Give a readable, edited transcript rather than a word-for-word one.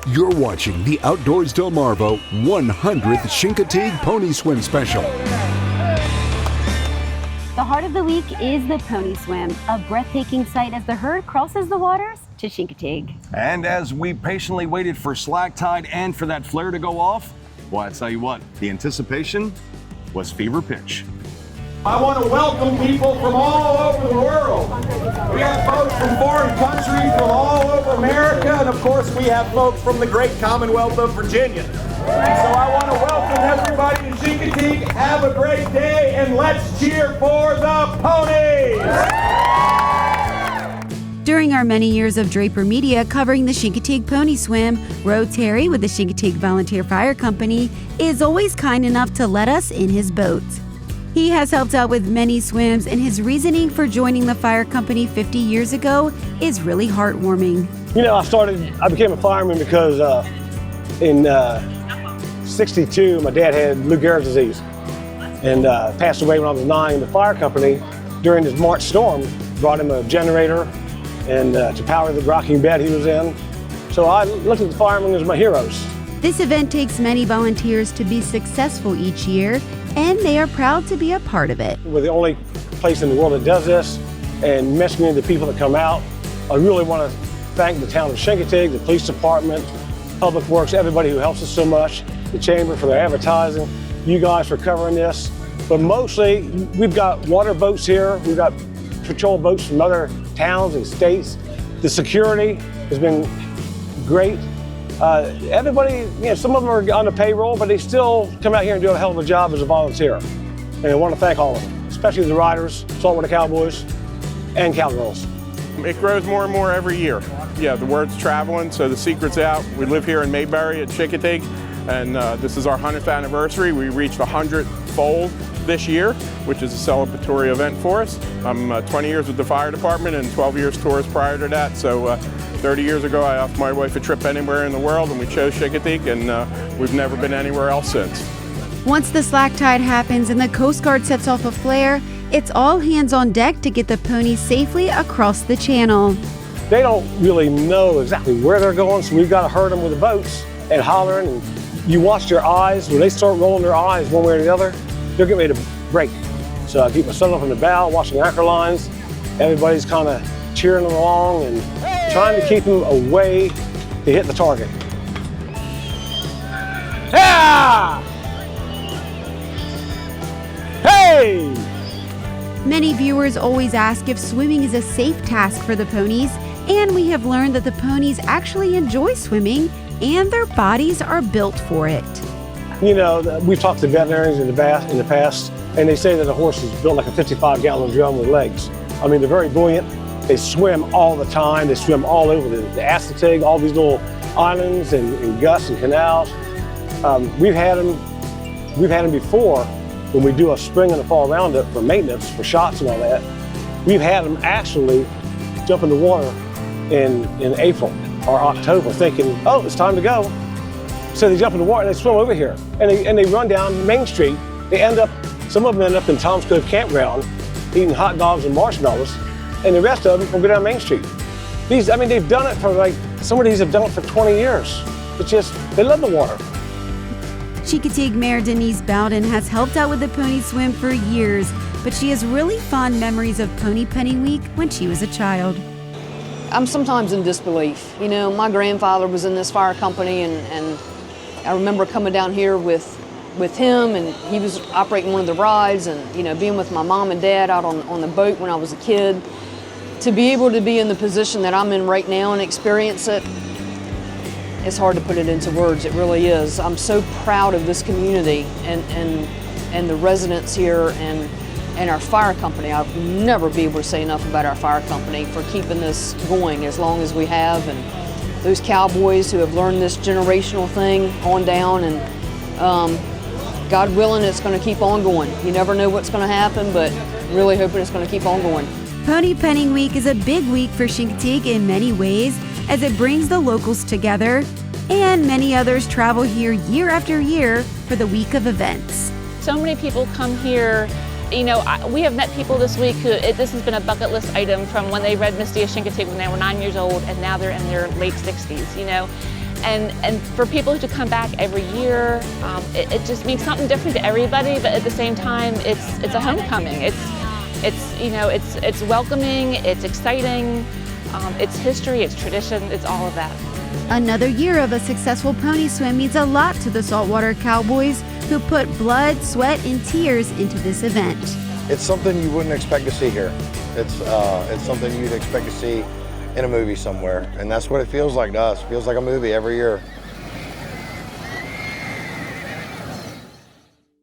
You're watching the Outdoors-delmarva 100th Chincoteague-pony-swim special. The heart of the week is the pony swim, a breathtaking sight as the herd crosses the waters to Chincoteague. And as we patiently waited for slack tide and for that flare to go off, well, I tell you what, the anticipation was fever pitch. I want to welcome people from all over the world. We have folks from foreign countries, from all over America, and of course we have folks from the great Commonwealth of Virginia. So I want to welcome everybody to Chincoteague. Have a great day, and let's cheer for the ponies! During our many years of Draper Media covering the Chincoteague-pony-swim, Ro Terry with the Chincoteague Volunteer Fire Company is always kind enough to let us in his boat. He has helped out with many swims, and his reasoning for joining the fire company 50 years ago is really heartwarming. You know, I became a fireman because in '62, my dad had Lou Gehrig's disease and passed away when I was 9. The fire company, during this March storm, brought him a generator and to power the rocking bed he was in. So I looked at the firemen as my heroes. This event takes many volunteers to be successful each year, and they are proud to be a part of it. We're the only place in the world that does this, and mentioning the people that come out, I really want to thank the town of Chincoteague, the police department, Public Works, everybody who helps us so much, the chamber for their advertising, you guys for covering this. But mostly, we've got water boats here, we've got patrol boats from other towns and states. The security has been great. Everybody, you know, some of them are on the payroll, but they still come out here and do a hell of a job as a volunteer. And I want to thank all of them, especially the riders, Saltwater Cowboys, and Cowgirls. It grows more and more every year. Yeah, the word's traveling, so the secret's out. We live here in Mayberry at Chincoteague, and this is our 100th anniversary. We reached 100 fold this year, which is a celebratory event for us. I'm 20 years with the fire department and 12 years tours prior to that, so 30 years ago, I offered my wife a trip anywhere in the world, and we chose Chincoteague, and we've never been anywhere else since. Once the slack tide happens and the Coast Guard sets off a flare, it's all hands on deck to get the ponies safely across the channel. They don't really know exactly where they're going, so we've got to herd them with the boats and hollering. And you watch their eyes. When they start rolling their eyes one way or the other, they're getting ready to break. So I keep my son up in the bow, watching anchor lines. Everybody's kind of cheering them along and trying to keep them away to hit the target. Yeah! Hey! Many viewers always ask if swimming is a safe task for the ponies, and we have learned that the ponies actually enjoy swimming and their bodies are built for it. You know, we've talked to veterinarians in the past, and they say that a horse is built like a 55-gallon drum with legs. I mean, they're very buoyant. They swim all the time. They swim all over the Chincoteague, all these little islands and gusts and canals. We've had them before when we do a spring and a fall roundup for maintenance, for shots and all that. We've had them actually jump in the water in April or October thinking, oh, it's time to go. So they jump in the water and they swim over here. And they run down Main Street. Some of them end up in Tom's Cove Campground eating hot dogs and marshmallows, and the rest of them will go down Main Street. They've done it for some of these have done it for 20 years. It's just, they love the water. Chincoteague Mayor Denise Bowden has helped out with the pony swim for years, but she has really fond memories of Pony Penny Week when she was a child. I'm sometimes in disbelief. You know, my grandfather was in this fire company, and I remember coming down here with him, and he was operating one of the rides, and you know, being with my mom and dad out on the boat when I was a kid. To be able to be in the position that I'm in right now and experience it, it's hard to put it into words. It really is. I'm so proud of this community and the residents here and our fire company. I'll never be able to say enough about our fire company for keeping this going as long as we have, and those cowboys who have learned this generational thing on down, and God willing, it's going to keep on going. You never know what's going to happen, but really hoping it's going to keep on going. Pony Penning Week is a big week for Chincoteague in many ways, as it brings the locals together, and many others travel here year after year for the week of events. So many people come here. You know, we have met people this week who this has been a bucket list item from when they read Misty of Chincoteague when they were 9 years old, and now they're in their late 60s, you know. And for people to come back every year, it just means something different to everybody. But at the same time, it's a homecoming. It's welcoming. It's exciting. It's history. It's tradition. It's all of that. Another year of a successful pony swim means a lot to the Saltwater Cowboys, who put blood, sweat, and tears into this event. It's something you wouldn't expect to see here. It's something you'd expect to see in a movie somewhere, and that's what it feels like to us. It feels like a movie every year.